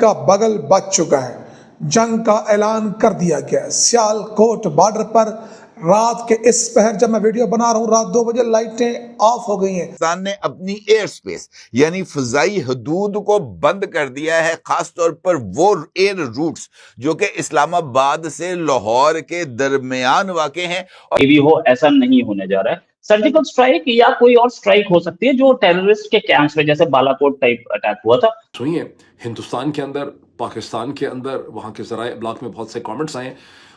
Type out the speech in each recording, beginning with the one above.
का बगल बच चुका है। जंग का ऐलान कर दिया गया। सियालकोट बॉर्डर पर रात के इस पहर जब मैं वीडियो बना रहा हूं, रात 2 बजे लाइटें ऑफ हो गई हैं। पाकिस्तान ने अपनी एयर स्पेस यानी फजाई हदूद को बंद कर दिया है, खासतौर पर वो एयर रूट्स जो कि इस्लामाबाद से लाहौर के दरमियान वाक़े हैं। और भी हो, ऐसा नहीं होने जा रहा है। सर्जिकल स्ट्राइक या कोई और स्ट्राइक हो सकती है जो टेररिस्ट के कैंप्स में, जैसे बालाकोट टाइप अटैक हुआ था। सुनिए, हिंदुस्तान के अंदर, पाकिस्तान के अंदर, वहाँ के ज़राए ब्लॉक में बहुत से कमेंट्स आए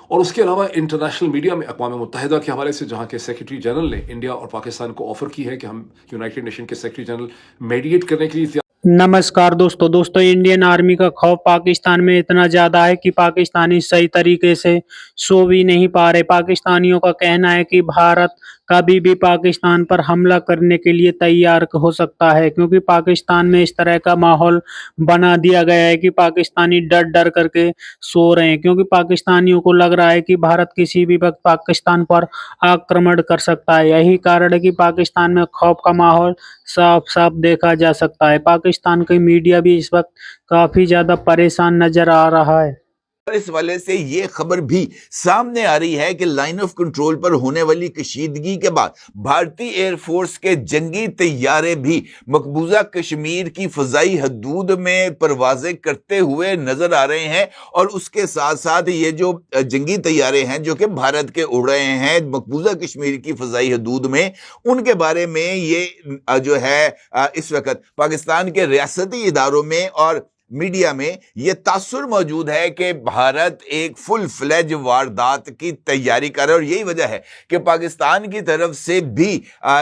और उसके अलावा इंटरनेशनल मीडिया में अक़वाम मुत्तहिदा के हवाले से जहाँ के सेक्रेटरी जनरल ने इंडिया और पाकिस्तान को ऑफर की है कि हम यूनाइटेड नेशन के सेक्रेटरी जनरल मेडिएट करने के लिए। नमस्कार दोस्तों, इंडियन आर्मी का खौफ पाकिस्तान में इतना ज़्यादा है कि पाकिस्तानी सही तरीके से सो भी नहीं पा रहे। पाकिस्तानियों का कहना है कि भारत कभी भी पाकिस्तान पर हमला करने के लिए तैयार हो सकता है, क्योंकि पाकिस्तान में इस तरह का माहौल बना दिया गया है कि पाकिस्तानी डर डर करके सो रहे हैं, क्योंकि पाकिस्तानियों को लग रहा है कि भारत किसी भी वक्त पाकिस्तान पर आक्रमण कर सकता है। यही कारण है कि पाकिस्तान में खौफ का माहौल साफ साफ देखा जा सकता है। पाकिस्तान की मीडिया भी इस वक्त काफी ज्यादा परेशान नजर आ रहा है। इस वजह से ये खबर भी सामने आ रही है कि लाइन ऑफ कंट्रोल पर होने वाली कशीदगी के बाद भारतीय एयरफोर्स के जंगी तैयारे भी मकबूजा कश्मीर की फजाई हदूद में परवाजें करते हुए नजर आ रहे हैं। और उसके साथ साथ ये जो जंगी तैयारे हैं जो कि भारत के उड़ रहे हैं मकबूजा कश्मीर की फजाई हदूद में, उनके बारे में ये जो है इस वक्त पाकिस्तान के रियासती इदारों में और मीडिया में यह तासुर मौजूद है कि भारत एक फुल फ्लेज वारदात की तैयारी कर रहा है। और यही वजह है कि पाकिस्तान की तरफ से भी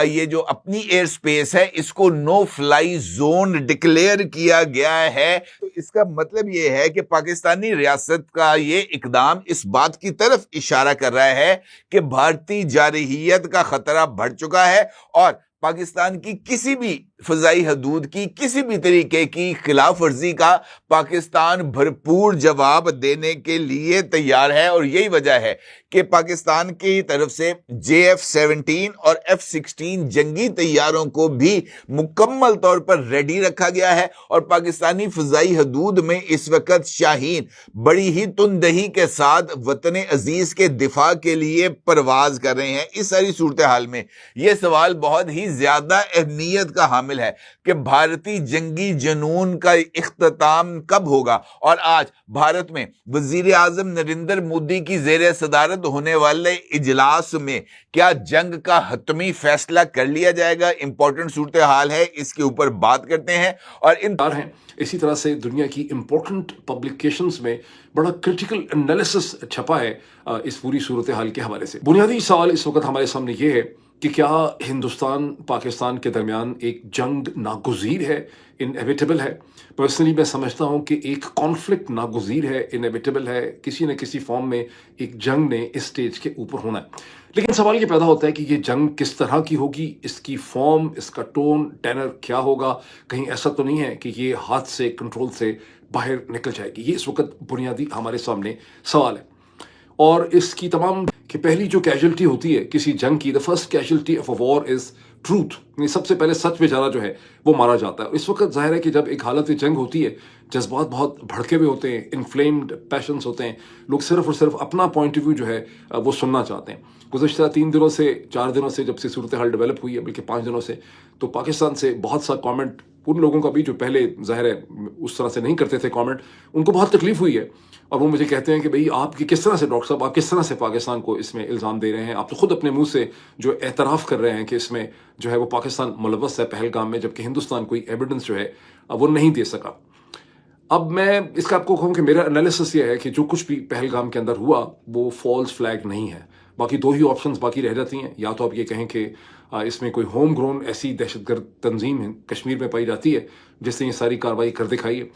ये जो अपनी एयर स्पेस है इसको नो फ्लाई जोन डिक्लेयर किया गया है। तो इसका मतलब ये है कि पाकिस्तानी रियासत का ये इकदाम इस बात की तरफ इशारा कर रहा है कि भारतीय जारहियत का खतरा बढ़ चुका है और पाकिस्तान की किसी भी फजाई हदूद की किसी भी तरीके की खिलाफ वर्जी का पाकिस्तान भरपूर जवाब देने के लिए तैयार है। और यही वजह है कि पाकिस्तान की तरफ से JF-17 और F-16 जंगी तैयारों को भी मुकम्मल तौर पर रेडी रखा गया है। और पाकिस्तानी फजाई हदूद में इस वक्त शाहीन बड़ी ही तुंदही के साथ वतन अजीज के दिफा के लिए परवाज कर रहे हैं। इस सारी सूरत हाल में यह सवाल बहुत ही ज्यादा अहमियत का हामिल है कि भारतीय जंगी जनून का इख्तिताम कब होगा। और आज भारत में वजीर आजम नरेंद्र मोदी की जेर सदारत होने वाले इजलास में क्या जंग का हतमी फैसला कर लिया जाएगा? इंपॉर्टेंट सूरत हाल है, इसके ऊपर बात करते हैं। और इन हैं इसी तरह से दुनिया की इंपॉर्टेंट पब्लिकेशंस में बड़ा क्रिटिकल एनालिसिस छपा है इस पूरी सूरत हाल के हवाले से। बुनियादी सवाल इस वक्त हमारे सामने ये है कि क्या हिंदुस्तान पाकिस्तान के दरमियान एक जंग नागुज़ीर है, इनएविटेबल है। पर्सनली मैं समझता हूँ कि एक कॉन्फ्लिक्ट नागुज़ीर है, इनएविटेबल है। किसी न किसी फॉर्म में एक जंग ने इस स्टेज के ऊपर होना है। लेकिन सवाल ये पैदा होता है कि ये जंग किस तरह की होगी, इसकी फॉर्म, इसका टोन, टेनर क्या होगा। कहीं ऐसा तो नहीं है कि ये हाथ से, कंट्रोल से बाहर निकल जाएगी। ये इस वक्त बुनियादी हमारे सामने सवाल है। और इसकी तमाम कि पहली जो कैजुअलिटी होती है किसी जंग की, the first casualty of a war is truth. सबसे पहले सच बेचारा जो है वो मारा जाता है। इस वक्त जाहिर है कि जब एक हालत जंग होती है, जज्बात बहुत भड़के हुए होते हैं, इन्फ्लेम्ड पैशंस होते हैं, लोग सिर्फ और सिर्फ अपना पॉइंट ऑफ व्यू जो है वो सुनना चाहते हैं। गुज़श्ता 3 दिनों से, 4 दिनों से जब से सूरत हाल डेवलप हुई है, बल्कि 5 दिनों से, तो पाकिस्तान से बहुत सा कमेंट उन लोगों का भी जो पहले जाहिर है उस तरह से नहीं करते थे कमेंट, उनको बहुत तकलीफ हुई है। और वो मुझे कहते हैं कि भाई आप किस तरह से, डॉक्टर साहब आप किस तरह से पाकिस्तान को इसमें इल्ज़ाम दे रहे हैं। आप तो खुद अपने मुंह से जो एतराफ़ कर रहे हैं कि इसमें जो है वो पाकिस्तान मुलव्वस है पहलगाम में, जबकि हिंदुस्तान कोई एविडेंस जो है वो नहीं दे सका। अब मैं इसका आपको कहूँ कि मेरा एनालिसिस ये है कि जो कुछ भी पहलगाम के अंदर हुआ वो फॉल्स फ्लैग नहीं है। बाकी 2 ही ऑप्शंस बाकी रह जाती हैं। या तो आप ये कहें कि इसमें कोई होम ग्रोन ऐसी दहशतगर्द तंजीम है कश्मीर में पाई जाती है जिससे ये सारी कार्रवाई कर दिखाई है,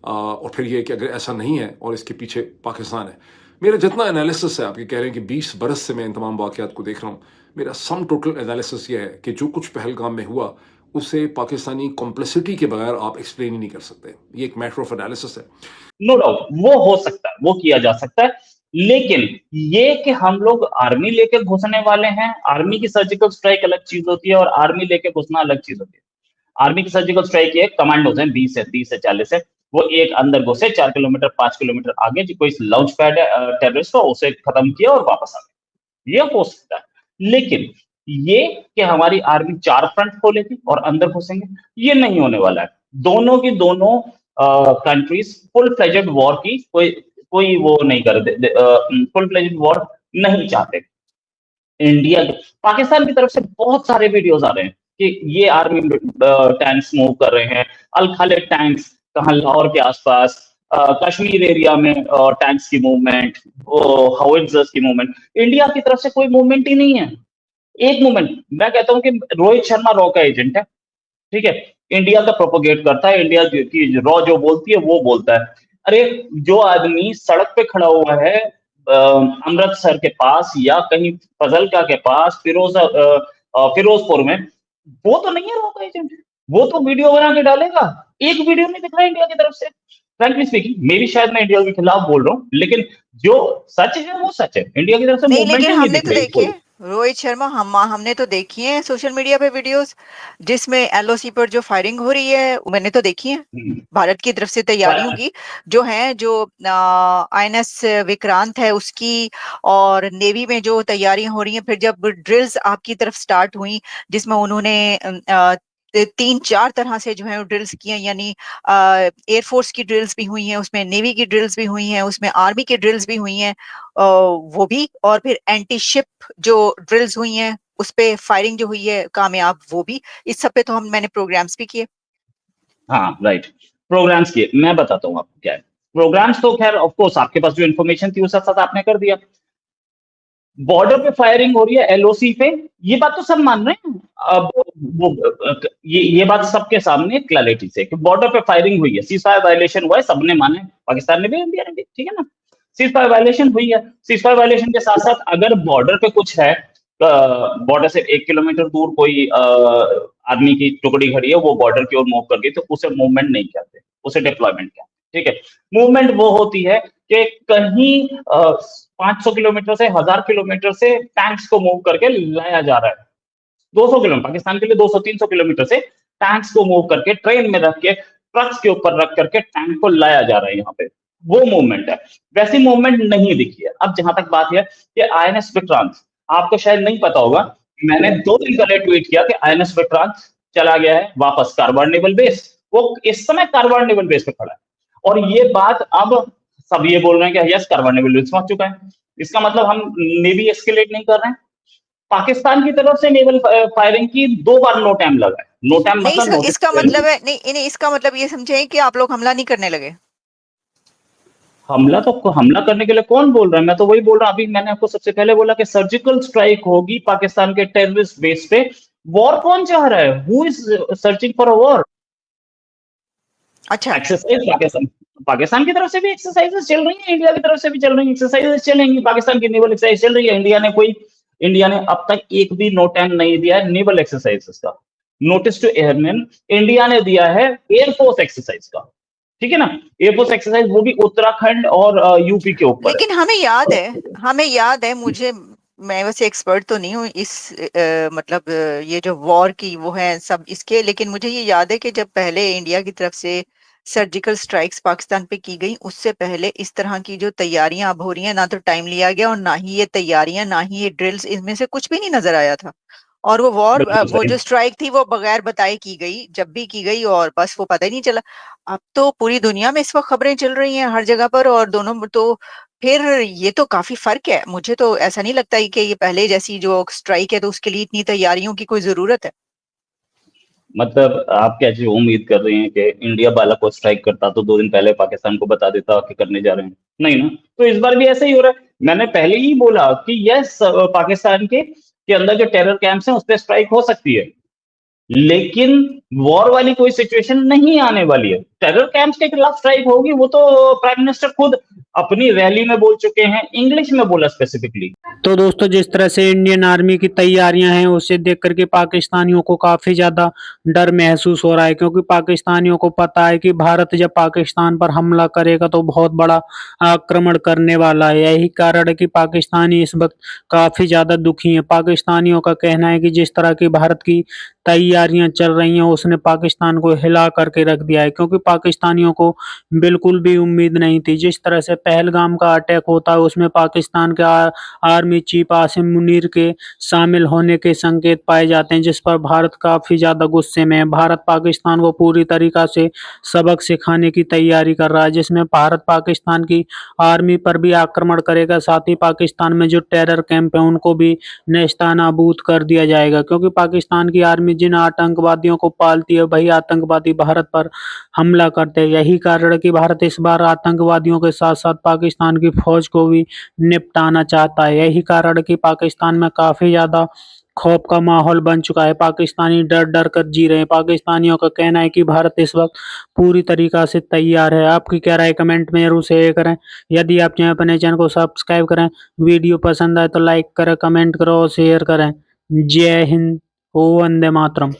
और फिर ये कि अगर ऐसा नहीं है और इसके पीछे पाकिस्तान है। मेरा जितना एनालिसिस है, आप ये कह रहे हैं कि 20 बरस से मैं इन तमाम वाक़यात को देख रहा हूँ, मेरा सम टोटल एनालिसिस ये है कि जो कुछ पहलगाम में हुआ उसे पाकिस्तानी कॉम्प्लिसिटी के बगैर आप एक्सप्लेन ही नहीं कर सकते। ये एक मैटर ऑफ एनालिसिस है। नो डाउट वो हो सकता है, वो किया जा सकता है, लेकिन ये कि हम लोग आर्मी लेके घुसने वाले हैं, आर्मी की सर्जिकल स्ट्राइक अलग चीज होती है और आर्मी लेके घुसना अलग चीज होती है। आर्मी की सर्जिकल स्ट्राइक ये कमांडोज हैं 20 से 40 है, वो एक अंदर घुसे 4 किलोमीटर 5 किलोमीटर आगे जो कोई लॉन्च पैड है टेररिस्ट हो उसे खत्म किया और वापस आ गए, ये हो सकता है। लेकिन ये कि हमारी आर्मी 4 फ्रंट खोलेगी और अंदर घुसेंगे, ये नहीं होने वाला है। दोनों की दोनों कंट्रीज फुल फ्लेजेड वॉर की कोई कोई वो नहीं कर फुल फ्लेजेड वॉर नहीं चाहते। इंडिया पाकिस्तान की तरफ से बहुत सारे वीडियोस आ रहे हैं कि ये आर्मी टैंक्स मूव कर रहे हैं, अल खालिद टैंक्स कहाँ लाहौर के आसपास, कश्मीर एरिया में टैंक्स की मूवमेंट, हाउइट्जर्स की मूवमेंट। इंडिया की तरफ से कोई मूवमेंट ही नहीं है, एक मूवमेंट। मैं कहता हूं कि रोहित शर्मा रॉ का एजेंट है, ठीक है, इंडिया का प्रोपोगेट करता है, इंडिया की रॉ जो बोलती है वो बोलता है। अरे जो आदमी सड़क पे खड़ा हुआ है अमृतसर के पास या कहीं फजलका के पास फिरोजपुर में, वो तो नहीं है रॉ का एजेंट, वो तो वीडियो बना के डालेगा। एक वीडियो नहीं दिख रहा इंडिया की तरफ से। फ्रैंकली स्पीकिंग, मे भी शायद मैं इंडिया के खिलाफ बोल रहा हूँ, लेकिन जो सच है वो सच है, इंडिया की तरफ से नहीं, मूवमेंट लेकिन ही नहीं हमने दिख तो रही देखी कोई। है रोहित शर्मा, हमने तो देखी है सोशल मीडिया पे वीडियोस जिसमें एलओसी पर जो फायरिंग हो रही है, मैंने तो देखी है हम्म, भारत की तरफ से तैयारियों की, जो है जो आईएनएस विक्रांत है उसकी, और नेवी में जो तैयारियां हो रही हैं। फिर जब ड्रिल्स आपकी तरफ स्टार्ट हुई जिसमें उन्होंने 3-4 तरह से जो है ड्रिल्स किए, यानी एयरफोर्स की ड्रिल्स भी हुई हैं, उसमें नेवी की ड्रिल्स भी हुई हैं, उसमें आर्मी की ड्रिल्स भी हुई हैं, वो भी, और फिर एंटी शिप जो ड्रिल्स हुई हैं उस पे फायरिंग जो हुई है कामयाब, वो भी। इस सब पे तो मैंने प्रोग्राम्स भी किए। हाँ राइट, प्रोग्राम्स किए, मैं बताता हूँ आपको क्या है प्रोग्राम्स। तो खैर ऑफ कोर्स आपके पास जो इन्फॉर्मेशन थी उस साथ आपने कर दिया। बॉर्डर पे फायरिंग हो रही है एलओसी पे, ये बात तो सब मान रहे हैं। अब ये बात सबके सामने क्लैरिटी से कि बॉर्डर पे फायरिंग हुई है, सीज फायर वायलेशन हुआ है, सबने माने, पाकिस्तान ने भी, इंडिया ने भी, ठीक है ना। सीज फायर वायलेशन हुई है। सीज फायर वायलेशन के साथ साथ अगर बॉर्डर पे कुछ है, बॉर्डर से 1 किलोमीटर दूर कोई आर्मी की टुकड़ी खड़ी है, वो बॉर्डर की ओर मूव कर गई, तो उसे मूवमेंट नहीं कहते, उसे डिप्लॉयमेंट कहते, ठीक है। मूवमेंट वो होती है कि कहीं 500 किलोमीटर से 1000 किलोमीटर से टैंक्स को मूव करके लाया जा रहा है। 200 किलोमीटर, पाकिस्तान के लिए 200-300 किलोमीटर से टैंक्स को मूव करके ट्रेन में रख के ट्रक्स के ऊपर रख करके टैंक को लाया जा रहा है यहाँ पे, वो मूवमेंट है। वैसी मूवमेंट नहीं दिखी है। अब जहां तक बात है कि आईएनएस विक्रांत, आपको शायद नहीं पता होगा, मैंने 2 दिन पहले ट्वीट किया कि आईएनएस विक्रांत चला गया है वापस कारवार नेवल बेस, वो इस समय कारवार नेवल बेस पे खड़ा है। और ये बात अब सब ये बोल रहे हैं कि यस कारवार नेवल बेस पहुंच चुका है। इसका मतलब हम नेवी एस्केलेट नहीं कर रहे हैं। पाकिस्तान की तरफ से नेवल फायरिंग की 2 बार नो टाइम लगा है। नो टाइम नहीं, मतलब नोटिस, इसका मतलब है नहीं, इसका मतलब ये समझे कि आप लोग हमला नहीं करने लगे। हमला तो हमला करने के लिए कौन बोल रहा है, मैं तो वही बोल रहा हूं। अभी मैंने आपको सबसे पहले बोला कि सर्जिकल स्ट्राइक होगी पाकिस्तान के टेररिस्ट बेस पे। वॉर कौन चाह रहा है? Who is searching for a war? अच्छा, एक्सरसाइज पाकिस्तान की तरफ से भी एक्सरसाइजेस चल रही हैं, इंडिया की तरफ से भी चल रही हैं, एक्सरसाइजेस चलेंगी। पाकिस्तान की नेवल एक्सरसाइज चल रही है। इंडिया ने अब तक एक भी नो टाइम नहीं दिया है नेवल एक्सरसाइजेस का। नोटिस टू एयरमैन इंडिया ने दिया है एयरफोर्स एक्सरसाइज का, ठीक है ना। एयरफोर्स एक्सरसाइज वो भी उत्तराखंड और यूपी के ऊपर है। लेकिन हमें याद है, मुझे, मैं वैसे एक्सपर्ट तो नहीं हूँ इस मतलब ये जो वॉर की वो है सब इसके, लेकिन मुझे ये याद है कि जब पहले इंडिया की तरफ से सर्जिकल स्ट्राइक्स पाकिस्तान पे की गई, उससे पहले इस तरह की जो तैयारियां अब हो रही हैं, ना तो टाइम लिया गया और ना ही ये तैयारियां, ना ही ये ड्रिल्स, इनमें से कुछ भी नहीं नजर आया था। और वो वॉर, बिल्कुल वो सही। जो स्ट्राइक थी वो बगैर बताए की गई, जब भी की गई, और बस वो पता ही नहीं चला। अब तो पूरी दुनिया में इस वक्त खबरें चल रही हैं हर जगह पर, और दोनों तो फिर ये तो काफी फर्क है। मुझे तो ऐसा नहीं लगता कि ये पहले जैसी जो स्ट्राइक है तो उसके लिए इतनी तैयारियों की कोई जरूरत है। मतलब आप क्या जो उम्मीद कर रहे हैं कि इंडिया बाला को स्ट्राइक करता तो 2 दिन पहले पाकिस्तान को बता देता कि करने जा रहे हैं? नहीं ना। तो इस बार भी ऐसा ही हो रहा है। मैंने पहले ही बोला कि यस, पाकिस्तान के अंदर जो टेरर कैंप्स हैं उस पर स्ट्राइक हो सकती है, लेकिन वॉर वाली कोई सिचुएशन नहीं आने वाली है। टेरर कैंप्स के खिलाफ स्ट्राइक होगी, वो तो प्राइम मिनिस्टर खुद अपनी रैली में बोल चुके हैं, इंग्लिश में बोला स्पेसिफिकली। तो दोस्तों जिस तरह से इंडियन आर्मी की तैयारियां हैं उसे देख करके पाकिस्तानियों को काफी ज्यादा डर महसूस हो रहा है, क्योंकि पाकिस्तानियों को पता है कि भारत जब पाकिस्तान पर हमला करेगा तो बहुत बड़ा आक्रमण करने वाला है। यही कारण है कि पाकिस्तानी इस वक्त काफी ज्यादा दुखी हैं। पाकिस्तानियों का कहना है कि जिस तरह की भारत की तैयारियां चल रही हैं उसने पाकिस्तान को हिला करके रख दिया है, क्योंकि पाकिस्तानियों को बिल्कुल भी उम्मीद नहीं थी। जिस तरह से पहलगाम का अटैक होता है उसमें पाकिस्तान के आर्मी चीफ आसिम मुनीर के शामिल होने के संकेत पाए जाते हैं, जिस पर भारत काफी ज्यादा गुस्से में है। भारत पाकिस्तान को पूरी तरीका से सबक सिखाने की तैयारी कर रहा है, जिसमें भारत पाकिस्तान की आर्मी पर भी आक्रमण करेगा, साथ ही पाकिस्तान में जो टेरर कैंप है उनको भी नेस्तनाबूद कर दिया जाएगा, क्योंकि पाकिस्तान की आर्मी जिन आतंकवादियों को पालती है वही आतंकवादी भारत पर हमला करते हैं। यही कारण है कि भारत इस बार आतंकवादियों के साथ साथ पाकिस्तान की फौज को भी निपटाना चाहता है। यही कारण है कि पाकिस्तान में काफी ज्यादा खौफ का माहौल बन चुका है। पाकिस्तानी डर डर कर जी रहे हैं। पाकिस्तानियों का कहना है कि भारत इस वक्त पूरी तरीका से तैयार है। आपकी क्या राय कमेंट में जरूर शेयर करें। यदि आप चाहें अपने चैनल को सब्सक्राइब करें, वीडियो पसंद आए तो लाइक करें, कमेंट करो और शेयर करें। जय हिंद, ओ वंदे मातरम।